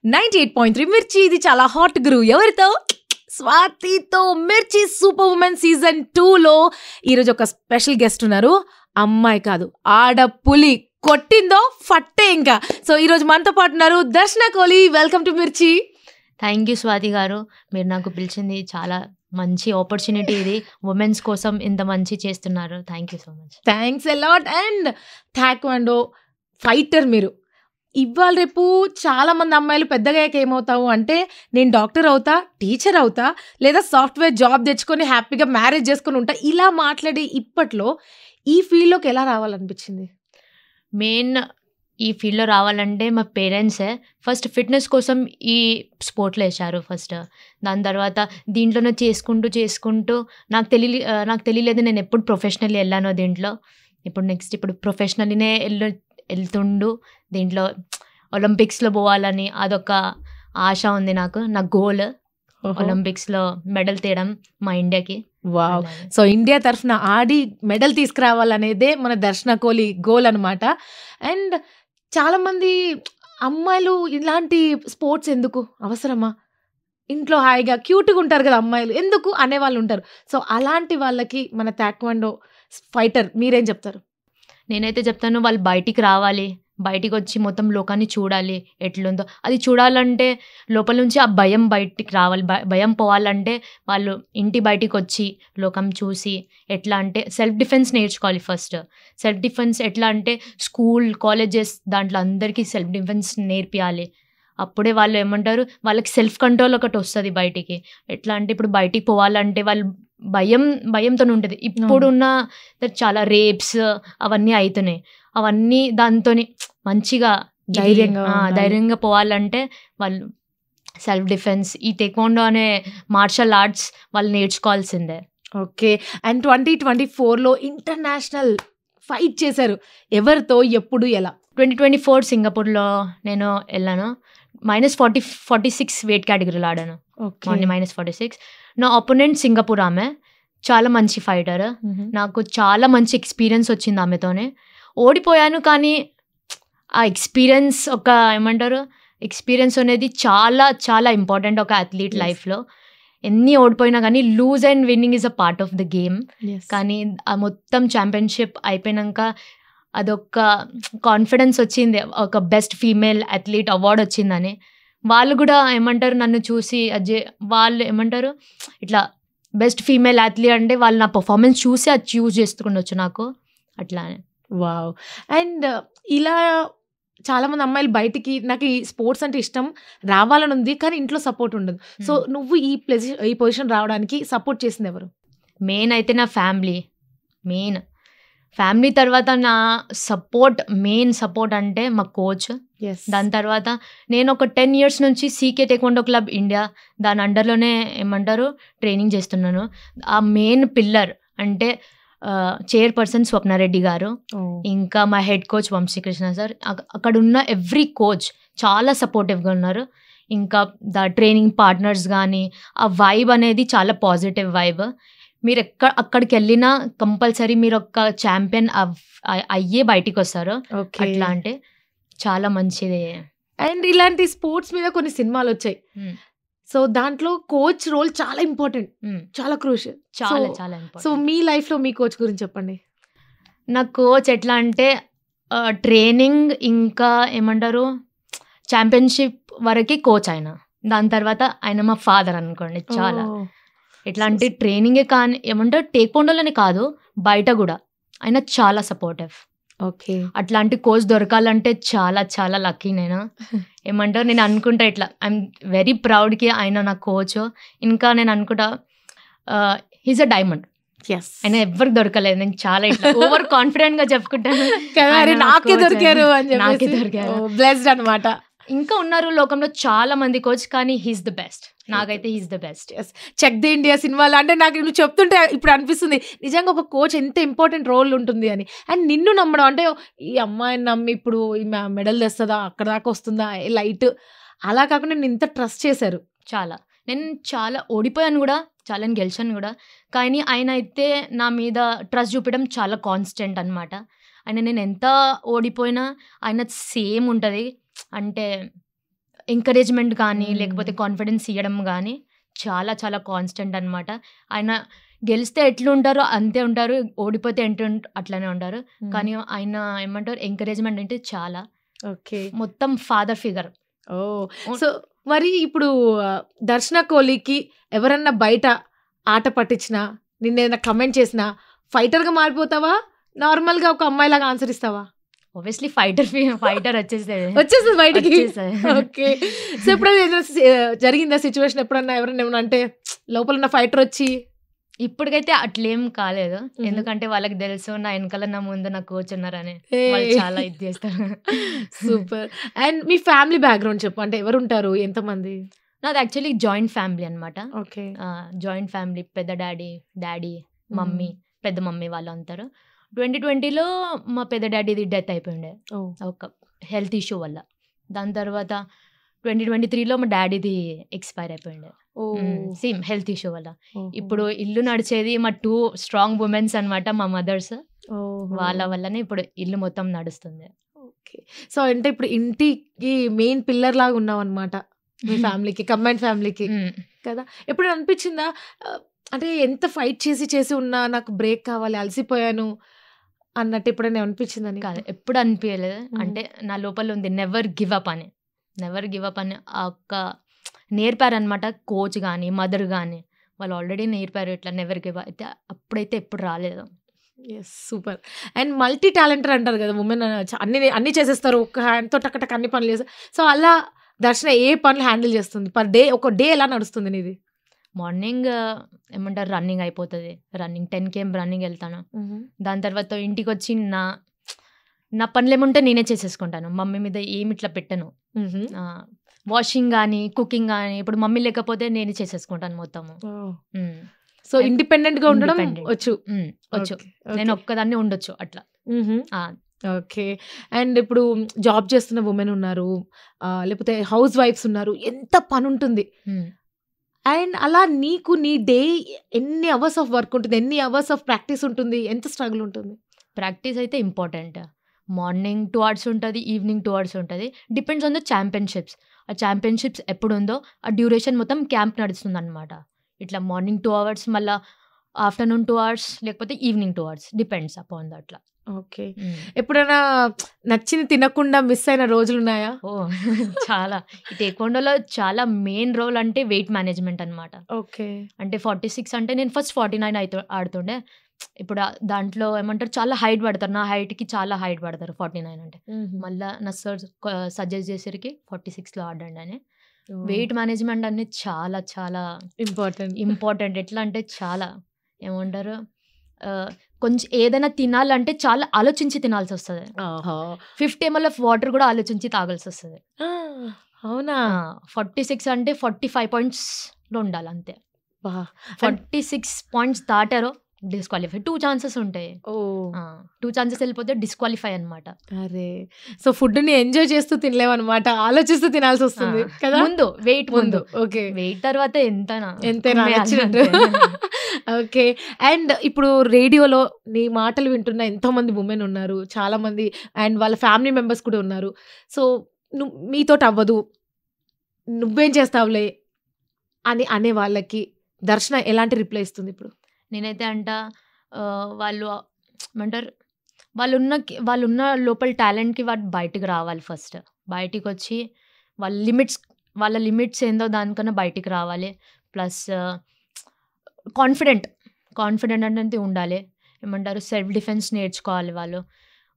98.3 మిర్చి ఇది చాలా హాట్ గురు ఎవరితో స్వాతితో మిర్చి సూపర్ ఉమెన్ సీజన్ 2లో ఈరోజు ఒక స్పెషల్ గెస్ట్ ఉన్నారు. అమ్మాయి కాదు ఆడపులి కొట్టిందో ఫట్టే ఇంకా. సో ఈరోజు మనతో పాటు ఉన్నారు దర్శన కోహ్లీ. వెల్కమ్ టు మిర్చి. థ్యాంక్ యూ స్వాతి గారు, మీరు నాకు పిలిచింది చాలా మంచి ఆపర్చునిటీ. ఇది ఉమెన్స్ కోసం ఇంత మంచి చేస్తున్నారు. Thank you so much. Thanks a lot. And taekwondo fighter మీరు. ఇవాళ రేపు చాలా మంది అమ్మాయిలు పెద్దగా ఏమవుతావు అంటే నేను డాక్టర్ అవుతా, టీచర్ అవుతా, లేదా సాఫ్ట్వేర్ జాబ్ తెచ్చుకొని హ్యాపీగా మ్యారేజ్ చేసుకొని ఉంటా ఇలా మాట్లాడే ఇప్పట్లో ఈ ఫీల్డ్లోకి ఎలా రావాలనిపించింది? మెయిన్ ఈ ఫీల్డ్లో రావాలంటే మా పేరెంట్సే ఫస్ట్ ఫిట్నెస్ కోసం ఈ స్పోర్ట్లో వేశారు ఫస్ట్. దాని తర్వాత దీంట్లోనే చేసుకుంటూ నాకు తెలియలేదు నేను ఎప్పుడు ప్రొఫెషనల్లీ వెళ్ళానో దీంట్లో. ఇప్పుడు ప్రొఫెషనల్లీనే వెళ్తుండు. దీంట్లో ఒలింపిక్స్లో పోవాలని అదొక ఆశ ఉంది నాకు. నా గోల్ ఒలింపిక్స్లో మెడల్ తేయడం మా ఇండియాకి. వావ్. సో ఇండియా తరఫున ఆడి మెడల్ తీసుకురావాలనేదే మన దర్శన కోహ్లీ గోల్ అనమాట. అండ్ చాలామంది అమ్మాయిలు ఇలాంటి స్పోర్ట్స్ ఎందుకు అవసరమా, ఇంట్లో హాయిగా క్యూట్గా ఉంటారు కదా అమ్మాయిలు, ఎందుకు అనేవాళ్ళు ఉంటారు. సో అలాంటి వాళ్ళకి మన టాక్వాండో ఫైటర్ మీరేం చెప్తారు? నేనైతే చెప్తాను, వాళ్ళు బయటికి రావాలి, బయటికి వచ్చి మొత్తం లోకాన్ని చూడాలి ఎట్లుందో. అది చూడాలంటే లోపల నుంచి ఆ భయం బయటికి రావాలి. భయం పోవాలంటే వాళ్ళు ఇంటి బయటికి వచ్చి లోకం చూసి ఎట్లా అంటే సెల్ఫ్ డిఫెన్స్ నేర్చుకోవాలి ఫస్ట్. సెల్ఫ్ డిఫెన్స్ ఎట్లా అంటే స్కూల్ కాలేజెస్ దాంట్లో అందరికీ సెల్ఫ్ డిఫెన్స్ నేర్పియాలి. అప్పుడే వాళ్ళు ఏమంటారు, వాళ్ళకి సెల్ఫ్ కంట్రోల్ ఒకటి వస్తుంది బయటికి. ఎట్లా అంటే ఇప్పుడు బయటికి పోవాలంటే వాళ్ళు భయంతో ఉంటుంది. ఇప్పుడున్న చాలా రేప్స్ అవన్నీ అవుతున్నాయి. అవన్నీ దాంతో మంచిగా ధైర్యంగా పోవాలంటే వాళ్ళు సెల్ఫ్ డిఫెన్స్ ఈ టేక్వాండో అనే మార్షల్ ఆర్ట్స్ వాళ్ళు నేర్చుకోవాల్సిందే. ఓకే. అండ్ 2024లో ఇంటర్నేషనల్ ఫైట్ చేశారు. ఎవరితో, ఎప్పుడు, ఎలా? 2024 సింగపూర్లో నేను వెళ్ళాను. -46 వెయిట్ కేటగిరీలో ఆడాను. -46. నా అపోనెంట్ సింగపూర్ ఆమె చాలా మంచి ఫైటర్. నాకు చాలా మంచి ఎక్స్పీరియన్స్ వచ్చింది ఆమెతోనే. ఓడిపోయాను కానీ ఆ ఎక్స్పీరియన్స్ ఎక్స్పీరియన్స్ అనేది చాలా చాలా ఇంపార్టెంట్ ఒక అథ్లీట్ లైఫ్లో. ఎన్ని ఓడిపోయినా కానీ lose and winning is a part of the game. కానీ ఆ మొత్తం ఛాంపియన్షిప్ అయిపోయినాక అదొక కాన్ఫిడెన్స్ వచ్చింది, ఒక బెస్ట్ ఫీమేల్ అథ్లీట్ అవార్డు వచ్చిందని. వాళ్ళు కూడా నన్ను చూసి వాళ్ళు ఇట్లా బెస్ట్ ఫీమేల్ అథ్లీట్ అంటే వాళ్ళు నా పర్ఫార్మెన్స్ చూసి అది చూస్ చేసుకుండొచ్చు నాకు అట్లానే. వావ్. అండ్ ఇలా చాలామంది అమ్మాయిలు బయటికి నాకు ఈ స్పోర్ట్స్ అంటే ఇష్టం రావాలని ఉంది కానీ ఇంట్లో సపోర్ట్ ఉండదు. సో నువ్వు ఈ పొజిషన్ రావడానికి సపోర్ట్ చేసింది ఎవరు? మెయిన్ అయితే నా ఫ్యామిలీ తర్వాత నా మెయిన్ సపోర్ట్ అంటే మా కోచ్. దాని తర్వాత నేను ఒక 10 years నుంచి సీకే టేక్వాండో క్లబ్ ఇండియా దాని అండర్లోనే ట్రైనింగ్ చేస్తున్నాను. ఆ మెయిన్ పిల్లర్ అంటే చైర్పర్సన్ స్వప్నారెడ్డి గారు, ఇంకా మా హెడ్ కోచ్ వంశీకృష్ణ సార్. అక్కడ ఉన్న ఎవ్రీ కోచ్ చాలా సపోర్టివ్గా ఉన్నారు. ఇంకా ట్రైనింగ్ పార్ట్నర్స్ కానీ ఆ వైబ్ అనేది చాలా పాజిటివ్ వైబ్. మీరు అక్కడికి వెళ్ళినా కంపల్సరీ మీరు ఒక ఛాంపియన్ అయ్యే బయటికి వస్తారు. అట్లా అంటే చాలా మంచిది. అండ్ ఇలాంటి స్పోర్ట్స్ మీద కొన్ని సినిమాలు వచ్చాయి. సో దాంట్లో కోచ్ రోల్ చాలా ఇంపార్టెంట్, చాలా క్రూషియల్. చాలా చాలా ఇంపార్టెంట్. సో మీ లైఫ్లో మీ కోచ్ గురించి చెప్పండి. నా కోచ్ ఎట్లా అంటే ట్రైనింగ్ ఇంకా ఛాంపియన్షిప్ వరకు కోచ్ ఆయన. దాని తర్వాత ఆయన మా ఫాదర్ అనుకోండి. చాలా ఎట్లా అంటే ట్రైనింగే కానీ టేక్వాండోలోనే కాదు బయట కూడా ఆయన చాలా సపోర్టివ్. ఓకే. అట్లాంటి కోచ్ దొరకాలంటే చాలా చాలా లక్కీ నేను. నేను అనుకుంటా ఇట్లా ఐఎమ్ వెరీ ప్రౌడ్కి ఆయన నా కోచ్. ఇంకా నేను అనుకుంటా హీజ్ అ డైమండ్. ఆయన ఎవరికి దొరకలేదు. నేను చాలా ఇట్లా ఓవర్ కాన్ఫిడెంట్ గా చెప్పుకుంటాను. నాకే దొరికారు బ్లెస్డ్ అనమాట. ఇంకా ఉన్నారు లోకంలో చాలా మంది కోచ్ కానీ హీస్ ద బెస్ట్. నాకైతే he's the best. Chak De India సినిమాలో అంటే నాకు నువ్వు చెప్తుంటే ఇప్పుడు అనిపిస్తుంది నిజంగా ఒక కోచ్ ఎంత ఇంపార్టెంట్ రోల్ ఉంటుంది అని. అండ్ నిన్ను నమ్మడం అంటే ఈ అమ్మాయిని నమ్మి ఇప్పుడు ఈ మెడల్ తెస్తుందా, అక్కడ దాకా వస్తుందా, లైట్ అలా కాకుండా నేను ఇంత ట్రస్ట్ చేశారు. నేను చాలా ఓడిపోయాను కూడా, చాలా గెలిచాను కూడా. కానీ ఆయన అయితే నా మీద ట్రస్ట్ చూపడం చాలా కాన్స్టెంట్ అనమాట. ఆయన నేను ఎంత ఓడిపోయినా ఆయన సేమ్ ఉంటుంది. అంటే ఎంకరేజ్మెంట్ కానీ లేకపోతే కాన్ఫిడెన్స్ ఇవ్వడం కానీ చాలా చాలా కాన్స్టెంట్ అనమాట. ఆయన గెలిస్తే ఎట్లుంటారో అంతే ఉంటారు, ఓడిపోతే అట్లనే ఉంటారు. కానీ ఆయన ఏమంటారు ఎంకరేజ్మెంట్ అంటే చాలా ఓకే. మొత్తం ఫాదర్ ఫిగర్. సో మరి ఇప్పుడు దర్శన కోహ్లీకి ఎవరన్నా బయట ఆట పట్టించినా నిన్నేదైనా కమెంట్ చేసినా ఫైటర్గా మారిపోతావా, నార్మల్గా ఒక అమ్మాయిలాగా ఆన్సర్ ఇస్తావా? ఆబ్వియస్లీ ఫైటర్ వచ్చేస్తుంది బయటికి. ఓకే. సో ఎప్పుడైనా జరిగిందా సిచ్యువేషన్, ఎప్పుడన్నా ఎవరైనా ఏమన్నా అంటే లోపల ఉన్న ఫైటర్ వచ్చి? ఇప్పటికైతే అట్లేం కాలేదు, ఎందుకంటే వాళ్ళకి తెలుసు నా వెనకాల నా ముందు నా కోచ్ ఉన్నారని. వాళ్ళు చాలా ఇది చేస్తారు. Super. And me family background చెప్పు, అంటే ఎవరు ఉంటారు, ఎంతమంది? నాది యాక్చువల్లీ జాయింట్ ఫ్యామిలీ అనమాట. ఓకే. జాయింట్ ఫ్యామిలీ, పెద్ద డాడీ మమ్మీ, పెద్ద మమ్మీ వాళ్ళు అంటారు. 2020లో మా పెద్ద డాడీది డెత్ అయిపోయిండే ఒక హెల్త్ ఇష్యూ వల్ల. దాని తర్వాత 2023లో మా డాడీది ఎక్స్పైర్ అయిపోయిండే సేమ్ హెల్త్ ఇష్యూ వల్ల. ఇప్పుడు ఇల్లు నడిచేది మా 2 స్ట్రాంగ్ ఉమెన్స్ అనమాట, మా మదర్స్. వాళ్ళ వల్లనే ఇప్పుడు ఇల్లు మొత్తం నడుస్తుంది. ఓకే. సో అంటే ఇప్పుడు ఇంటికి మెయిన్ పిల్లర్ లాగా ఉన్నావు అనమాట మీ ఫ్యామిలీకి, కంబైన్డ్ ఫ్యామిలీకి కదా. ఎప్పుడు అనిపించిందా అంటే ఎంత ఫైట్ చేసి ఉన్నా నాకు బ్రేక్ కావాలి, అలసిపోయాను అన్నట్టు ఎప్పుడైనా అనిపించిందని? కాదు, ఎప్పుడు అనిపించలేదు. అంటే నా లోపల ఉంది నెవర్ గివ్ అప్ అని ఆ ఒక్క నేర్పారనమాట కోచ్ కానీ మదర్ కానీ. వాళ్ళు ఆల్రెడీ నేర్పారు ఇట్లా నెవర్ గివ్ అప్. అయితే అప్పుడైతే ఎప్పుడు రాలేదు. Yes, super. And multi talented అంటారు కదా ఉమెన్, అన్ని చేసేస్తారు, ఒక హ్యాండ్తో టక్ అన్ని పనులు చేస్తారు. సో అలా దర్శన ఏ పనులు హ్యాండిల్ చేస్తుంది పర్ డే? ఒక డే ఎలా నడుస్తుంది నీది? మార్నింగ్ ఏమంటారు రన్నింగ్ అయిపోతుంది, 10 km రన్నింగ్ వెళ్తాను. దాని తర్వాత ఇంటికి వచ్చి నా పనులు ఏముంటే నేనే చేసేసుకుంటాను, మమ్మీ మీద ఏమి ఇట్లా పెట్టను. వాషింగ్ కానీ కుకింగ్ కానీ ఇప్పుడు మమ్మీ లేకపోతే నేనే చేసేసుకుంటాను మొత్తము. సో ఇండిపెండెంట్ గా ఉండడం వచ్చు. నేను ఒక్కదాన్ని ఉండొచ్చు అట్లా. ఓకే. అండ్ ఇప్పుడు జాబ్ చేస్తున్న ఉమెన్ ఉన్నారు, లేకపోతే హౌస్ వైఫ్స్ ఉన్నారు, ఎంత పని ఉంటుంది. అండ్ అలా నీకు నీ డే ఎన్ని అవర్స్ ఆఫ్ వర్క్ ఉంటుంది, ఎన్ని అవర్స్ ఆఫ్ ప్రాక్టీస్ ఉంటుంది, ఎంత స్ట్రగుల్ ఉంటుంది? ప్రాక్టీస్ అయితే ఇంపార్టెంట్. మార్నింగ్ 2 hours ఉంటుంది, ఈవినింగ్ 2 hours ఉంటుంది. Depends on the championships. ఆ ఛాంపియన్షిప్స్ ఎప్పుడు ఉందో ఆ డ్యూరేషన్ మొత్తం క్యాంప్ నడుస్తుంది అనమాట. ఇట్లా మార్నింగ్ 2 hours, మళ్ళీ ఆఫ్టర్నూన్ 2 hours, లేకపోతే evening 2 hours, depends upon the అట్లా. ఓకే. ఎప్పుడైనా నచ్చింది తినకుండా మిస్ అయిన రోజులు ఉన్నాయా? చాలా. ఈ టేక్వాండోలో చాలా మెయిన్ రోల్ అంటే వెయిట్ మేనేజ్మెంట్ అనమాట. ఓకే. అంటే 46 అంటే నేను ఫస్ట్ 49 ఆడుతుండే. ఇప్పుడు దాంట్లో ఏమంటారు చాలా హైట్ పడతారు, నా హైట్కి చాలా హైట్ పడతారు 49 అంటే. మళ్ళీ నా సార్ సజెస్ట్ చేసేసరికి 46లో ఆడండి అని. వెయిట్ మేనేజ్మెంట్ అనేది చాలా చాలా ఇంపార్టెంట్. ఎట్లా అంటే చాలా ఏమంటారు కొంచెం ఏదైనా తినాలంటే చాలా ఆలోచించి తినాల్సి వస్తుంది. 50 ml ఆఫ్ వాటర్ కూడా ఆలోచించి తాగాల్సి వస్తుంది. అవునా? 46 అంటే 45 pointsలో ఉండాలి అంతే. 46 points దాటారో డిస్క్వాలిఫై. 2 chances ఉంటాయి. 2 chances వెళ్ళిపోతే డిస్క్వాలిఫై అనమాట. అరే, సో ఫుడ్ ని ఎంజాయ్ చేస్తూ తినలేమన్నమాట, ఆలోచిస్తూ తినాల్సి వస్తుంది కదా. ముందు ఓకే, వెయిట్ తర్వాత ఎంతైనా. ఓకే. అండ్ ఇప్పుడు రేడియోలో నీ మాటలు వింటున్న ఎంతో మంది ఉమెన్ ఉన్నారు, చాలా మంది, అండ్ వాళ్ళ ఫ్యామిలీ మెంబర్స్ కూడా ఉన్నారు. సో మీతోటి అవ్వదు, నువ్వేం చేస్తావులే అని అనే వాళ్ళకి దర్శన ఎలాంటి రిప్లై ఇస్తుంది ఇప్పుడు? నేనైతే వాళ్ళు ఏమంటారు వాళ్ళున్న లోపల టాలెంట్కి వాళ్ళు బయటికి రావాలి. ఫస్ట్ బయటికి వచ్చి వాళ్ళ లిమిట్స్ ఏందో దానికన్నా బయటికి రావాలి. ప్లస్ కాన్ఫిడెంట్ అనేది ఉండాలి. ఏమంటారు సెల్ఫ్ డిఫెన్స్ నేర్చుకోవాలి.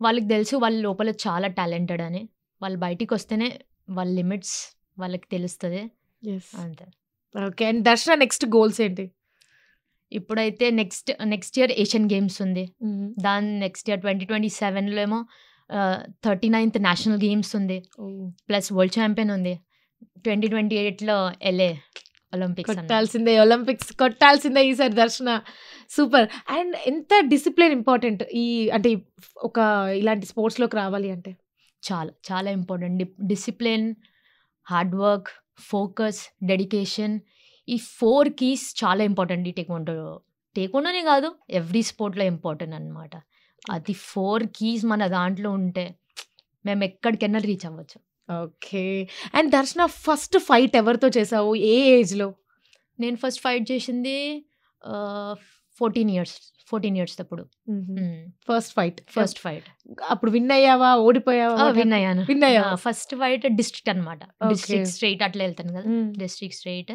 వాళ్ళకి తెలుసు వాళ్ళ లోపల చాలా టాలెంటెడ్ అని. వాళ్ళు బయటికి వస్తేనే వాళ్ళ లిమిట్స్ వాళ్ళకి తెలుస్తుంది అంతే. ఓకే. అండ్ దర్శన నెక్స్ట్ గోల్స్ ఏంటి? ఇప్పుడైతే నెక్స్ట్ ఇయర్ ఏషియన్ గేమ్స్ ఉంది. దాని నెక్స్ట్ ఇయర్ 2027లో ఏమో 39th నేషనల్ గేమ్స్ ఉంది, ప్లస్ వరల్డ్ ఛాంపియన్ ఉంది. 2028లో LA ఒలింపిక్స్ కొట్టాల్సిందే ఈసారి దర్శన. సూపర్. అండ్ ఎంత డిసిప్లిన్ ఇంపార్టెంట్ అంటే ఒక ఇలాంటి స్పోర్ట్స్లోకి రావాలి అంటే? చాలా చాలా important. Discipline, hard work, focus, dedication, ఈ 4 keys చాలా ఇంపార్టెంట్. ఈ టేక్వాండోనే కాదు, ఎవ్రీ స్పోర్ట్లో ఇంపార్టెంట్ అనమాట. అది 4 keys మన దాంట్లో ఉంటే మేము ఎక్కడికైనా రీచ్ అవ్వచ్చు. ఓకే. అండ్ దర్శన ఫస్ట్ ఫైట్ ఎవరితో చేసావు? ఏ ఏజ్‌లో? నేను ఫస్ట్ ఫైట్ చేసింది 14 ఇయర్స్ అప్పుడు. First fight. ఫస్ట్ ఫైట్ అప్పుడు విన్ అయ్యావా? ఓడిపోయావా? విన్ అయ్యాను. విన్ అయ్యావా? ఫస్ట్ ఫైట్ డిస్ట్రిక్ట్ అనమాట. Okay. డిస్ట్రిక్ట్ స్ట్రైట్ అట్లా వెళ్తాను కదా, డిస్ట్రిక్ట్ స్ట్రైట్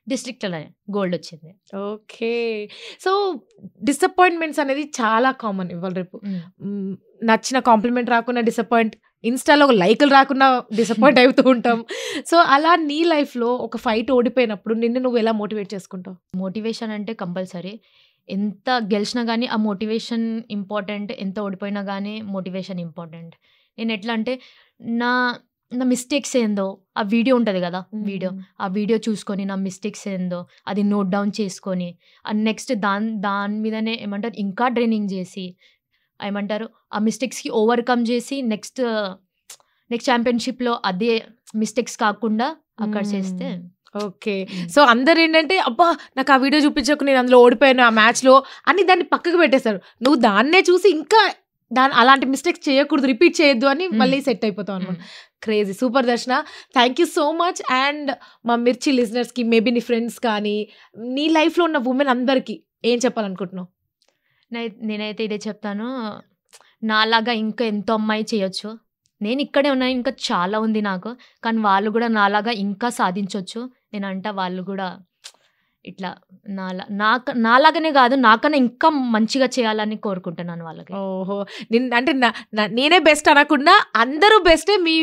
డిస్ట్రిక్ట్‌లోనే గోల్డ్ వచ్చింది. ఓకే. సో డిసప్పాయింట్మెంట్స్ అనేది చాలా కామన్ ఇవాళ రేపు. నచ్చిన కాంప్లిమెంట్ రాకుండా డిసప్పాయింట్, ఇన్‌స్టాలో లైకులు రాకుండా డిసప్పాయింట్ అవుతూ ఉంటాం. సో అలా నీ లైఫ్‌లో ఒక ఫైట్ ఓడిపోయినప్పుడు నిన్ను నువ్వు ఎలా మోటివేట్ చేసుకుంటావు? మోటివేషన్ అంటే కంపల్సరీ. ఎంత గెలిచినా కానీ ఆ మోటివేషన్ ఇంపార్టెంట్, ఎంత ఓడిపోయినా కానీ మోటివేషన్ ఇంపార్టెంట్. నేను ఎట్లా అంటే నా నా మిస్టేక్స్ ఏందో ఆ వీడియో ఉంటుంది కదా, ఆ వీడియో చూసుకొని నా మిస్టేక్స్ ఏందో అది నోట్ డౌన్ చేసుకొని నెక్స్ట్ దాని మీదనే ఏమంటారు ఇంకా ట్రైనింగ్ చేసి ఏమంటారు ఆ మిస్టేక్స్కి ఓవర్కమ్ చేసి నెక్స్ట్ ఛాంపియన్షిప్లో అదే మిస్టేక్స్ కాకుండా అక్కడ చేస్తే. ఓకే. సో అందరు ఏంటంటే అబ్బా నాకు ఆ వీడియో చూపించకు, నేను అందులో ఓడిపోయాను ఆ మ్యాచ్లో అని దాన్ని పక్కకు పెట్టేస్తారు. నువ్వు దాన్నే చూసి ఇంకా అలాంటి మిస్టేక్స్ చేయకూడదు, రిపీట్ చేయొద్దు అని మళ్ళీ సెట్ అయిపోతావు అనమాట. క్రేజీ, సూపర్ దర్శన. Thank you so much. And మా మిర్చి లిజనర్స్కి, మేబీ నీ ఫ్రెండ్స్ కానీ, నీ లైఫ్లో ఉన్న ఉమెన్ అందరికీ ఏం చెప్పాలనుకుంటున్నావు? నేనైతే ఇదే చెప్తాను, నాలాగా ఇంకా ఎంతో అమ్మాయి చేయొచ్చు. నేను ఇక్కడే ఉన్నా, ఇంకా చాలా ఉంది నాకు, కానీ వాళ్ళు కూడా నాలాగా ఇంకా సాధించవచ్చు. నేనంట వాళ్ళు కూడా ఇట్లా నాలాగానే కాదు నాకన్నా ఇంకా మంచిగా చేయాలని కోరుకుంటున్నాను వాళ్ళకి. ఓహో, అంటే నేనే బెస్ట్ అనకుండా అందరూ బెస్టే, మీ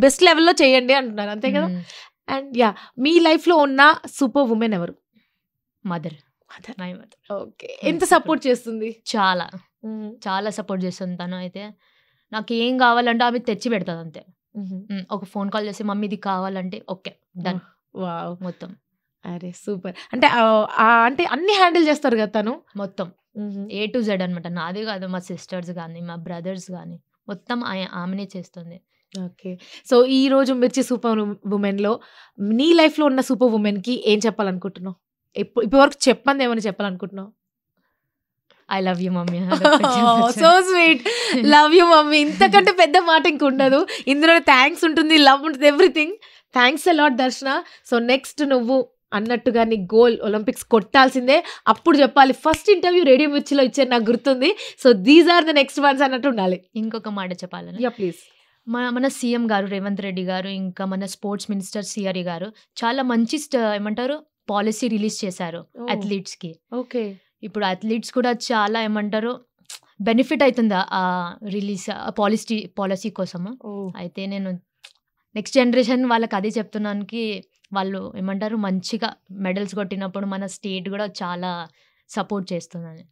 బెస్ట్ లెవెల్లో చేయండి అంటున్నారు, అంతే కదా? అండ్ యా, మీ లైఫ్లో ఉన్న సూపర్ ఉమెన్ ఎవరు? మదర్. ఓకే. ఎంత సపోర్ట్ చేస్తుంది? చాలా సపోర్ట్ చేస్తుంది తను. అయితే నాకు ఏం కావాలంటే ఆమె తెచ్చి పెడతాది అంతే. ఒక ఫోన్ కాల్ చేసి మమ్మీ ఇది కావాలంటే ఓకే డన్. వావ్, మొత్తం. అరే సూపర్. అంటే అంటే అన్ని హ్యాండిల్ చేస్తారు కదా తను మొత్తం A to Z అనమాట. నాదే కాదు, మా సిస్టర్స్ కానీ మా బ్రదర్స్ కానీ మొత్తం ఆమెనే చేస్తుంది. ఓకే. సో ఈ రోజు మిర్చి సూపర్ ఉమెన్లో నీ లైఫ్లో ఉన్న సూపర్ ఉమెన్కి ఏం చెప్పాలనుకుంటున్నావు? ఇప్పటివరకు చెప్పండి ఏమైనా చెప్పాలనుకుంటున్నావు? I love you mummy. So sweet, love you mummy. ఇంతకంటే పెద్ద మాట ఇంక ఉండదు. ఇందులో థ్యాంక్స్ ఉంటుంది, లవ్ ఉంటుంది, ఎవ్రీథింగ్. థ్యాంక్స్ అ లాట్ దర్శన. సో నెక్స్ట్ నువ్వు అన్నట్టుగా నీ గోల్ ఒలింపిక్స్ కొట్టాల్సిందే. అప్పుడు చెప్పాలి, ఫస్ట్ ఇంటర్వ్యూ రేడియో మిర్చిలో ఇచ్చారు నాకు గుర్తుంది. So these are the next ones అన్నట్టు ఉండాలి. ఇంకొక మాట చెప్పాలని, యా ప్లీజ్. మన సీఎం గారు రేవంత్ రెడ్డి గారు, ఇంకా మన స్పోర్ట్స్ మినిస్టర్ సిఆర్ఈ గారు చాలా మంచి ఏమంటారు పాలసీ రిలీజ్ చేశారు అథ్లీట్స్కి. ఓకే. ఇప్పుడు అథ్లీట్స్ కూడా చాలా ఏమంటారు బెనిఫిట్ అవుతుంది ఆ రిలీజ్ పాలసీ కోసము. అయితే నేను నెక్స్ట్ జనరేషన్ వాళ్ళకి అదే చెప్తున్నానికి, వాళ్ళు ఏమంటారు మంచిగా మెడల్స్ కొట్టినప్పుడు మన స్టేట్ కూడా చాలా సపోర్ట్ చేస్తుందని.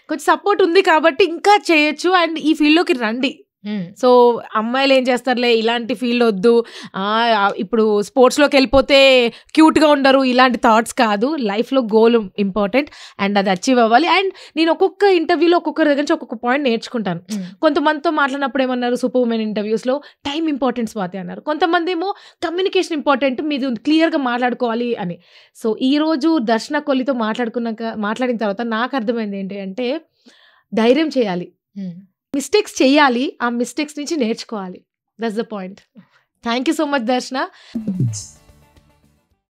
కొంచెం సపోర్ట్ ఉంది కాబట్టి ఇంకా చేయొచ్చు. అండ్ ఈ ఫీల్డ్లోకి రండి. సో అమ్మాయిలు ఏం చేస్తారులే, ఇలాంటి ఫీల్డ్ వద్దు, ఇప్పుడు స్పోర్ట్స్లోకి వెళ్ళిపోతే క్యూట్గా ఉండరు, ఇలాంటి థాట్స్ కాదు. లైఫ్లో గోల్ ఇంపార్టెంట్ అండ్ అది అచీవ్ అవ్వాలి. అండ్ నేను ఒక్కొక్క ఇంటర్వ్యూలో ఒక్కొక్కరి దగ్గర నుంచి ఒక్కొక్క పాయింట్ నేర్చుకుంటాను. కొంతమందితో మాట్లాడినప్పుడు ఏమన్నారు, సూపర్ ఉమెన్ ఇంటర్వ్యూస్లో టైం ఇంపార్టెన్స్ స్వాతి అన్నారు. కొంతమంది ఏమో కమ్యూనికేషన్ ఇంపార్టెంట్, మీది క్లియర్గా మాట్లాడుకోవాలి అని. సో ఈరోజు దర్శన కొల్లితో మాట్లాడిన తర్వాత నాకు అర్థమైంది ఏంటి అంటే, ధైర్యం చేయాలి, మిస్టేక్స్ చేయాలి, ఆ మిస్టేక్స్ నుంచి నేర్చుకోవాలి. That's the point. Thank you so much దర్శన.